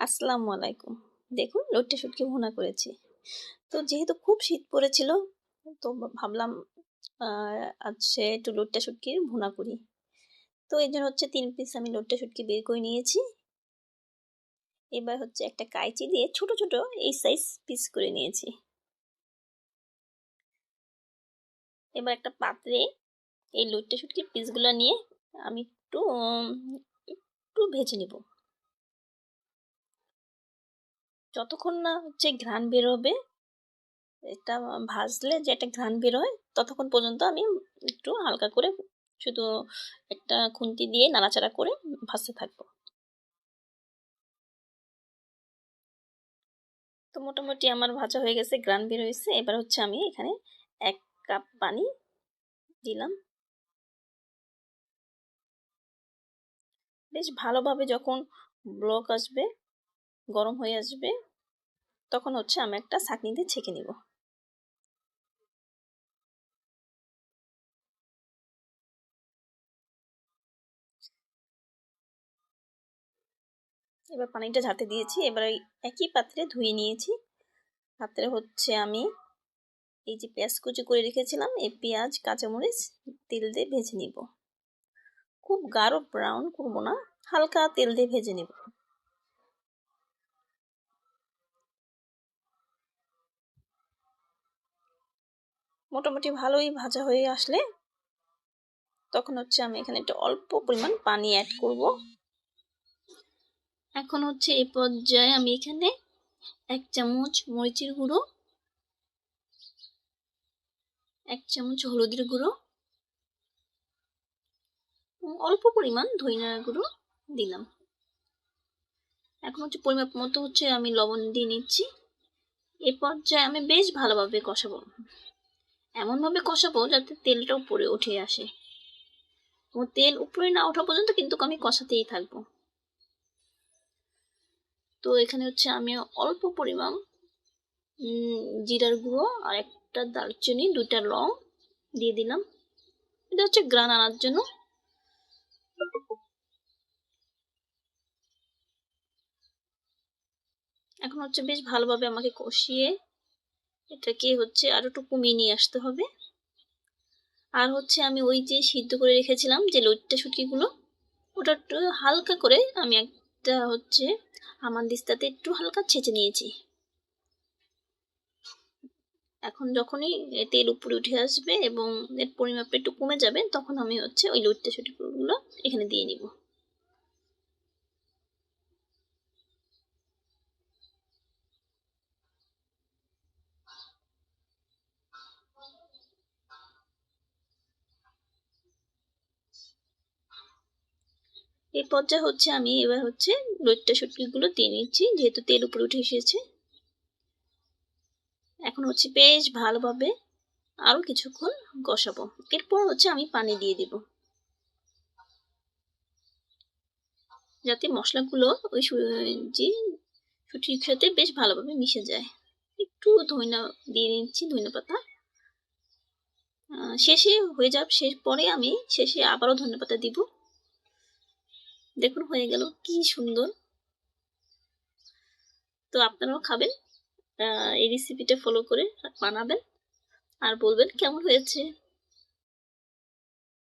আসসালামু আলাইকুম। দেখুন লইট্টা শুটকি ভুনা করেছি। তো যেহেতু খুব শীত পড়েছিল, তো ভাবলাম আজকে একটু লইট্টা শুটকির ভুনা করি। তো এই জন্য 3 পিস আমি লইট্টা শুটকি বের করে নিয়েছি। এবার একটা কাঁচি দিয়ে ছোট ছোট এই সাইজ পিস করে নিয়েছি। এবার একটা পাত্রে এই লইট্টা শুটকির পিসগুলো নিয়ে আমি একটু ভেজে নিব। যতক্ষণ না ঘ্রাণ বের হবে, এটা ভাজলে যে একটা ঘ্রাণ বের হয়, ততক্ষণ পর্যন্ত আমি একটু হালকা করে শুধু একটা খুন্তি দিয়ে নাড়াচাড়া করে ভাজতে থাকবো। তো মোটামুটি আমার ভাজা হয়ে গেছে, ঘ্রাণ বের হয়েছে। এবার আমি এখানে 1 কাপ পানি দিলাম। বেশ ভালোভাবে যখন ব্লক আসবে, গরম হয়ে আসবে, তখন আমি একটা ছাঁকনি দিয়ে ছেঁকে নিব। এবার পানিটা ঝাঁতে দিয়েছি। এবার একই পাত্রে ধুয়ে নিয়েছি। পাত্রে আমি এই যে পেঁয়াজ কুচি করে রেখেছিলাম, এই পেঁয়াজ কাঁচামরিচ তেল দিয়ে ভেজে নিব। খুব গাঢ় ব্রাউন করব না, হালকা তেল দিয়ে ভেজে নিব। মোটামুটি ভালোই ভাজা হয়ে আসলে তখন আমি এখানে একটু অল্প পরিমাণ পানি অ্যাড করব। এখন এই পর্যায়ে আমি এখানে 1 চামচ মরিচের গুঁড়ো, 1 চামচ হলুদের গুঁড়ো, অল্প পরিমাণ ধনিয়ার গুঁড়ো দিলাম। এখন পরিমাপ মতো আমি লবণ দিয়ে নিচ্ছি। এই পর্যায়ে আমি বেশ ভালোভাবে কষাবো, এমনভাবে কষাবো যাতে তেলটা উপরে উঠে আসে। ও তেল উপরে না ওঠা পর্যন্ত কিন্তু আমি কষাতেই থাকবো। তো এখানে আমি অল্প পরিমাণ জিরার গুঁড়ো আর একটা দারচিনি, 2টা লং দিয়ে দিলাম। এটা গ্রান আনার জন্য। এখন বেশ ভালোভাবে আমাকে কষিয়ে এটাকে আরো একটু কমিয়ে নিয়ে আসতে হবে। আর আমি ওই যে সিদ্ধ করে রেখেছিলাম যে লইট্টা শুটকিগুলো, ওটা একটু হালকা করে আমি একটা হামানদিস্তাতে একটু হালকা ছেঁচে নিয়েছি। এখন যখনই তেল উপরে উঠে আসবে এবং এর পরিমাপটা একটু কমে যাবে, তখন আমি ওই লইট্টা শুটকিগুলো এখানে দিয়ে নিব। এই পর্যায়ে আমি এবার লইট্টা শুটকিগুলো দিয়ে নিচ্ছি, যেহেতু তেল উপরে উঠে এসেছে। এখন বেশ ভালোভাবে আরো কিছুক্ষণ কষাবো। এরপর আমি পানি দিয়ে দিব, যাতে মশলাগুলো ওই যে শুটকির সাথে বেশ ভালোভাবে মিশে যায়। একটু ধনিয়া দিয়ে নিচ্ছি, ধনিয়া পাতা শেষে হয়ে যাবে। পরে আমি শেষে আবারও ধনিয়া পাতা দিব। দেখুন হয়ে গেল, কি সুন্দর। তো আপনারাও খাবেন, এই রেসিপিটা ফলো করে বানাবেন আর বলবেন কেমন হয়েছে।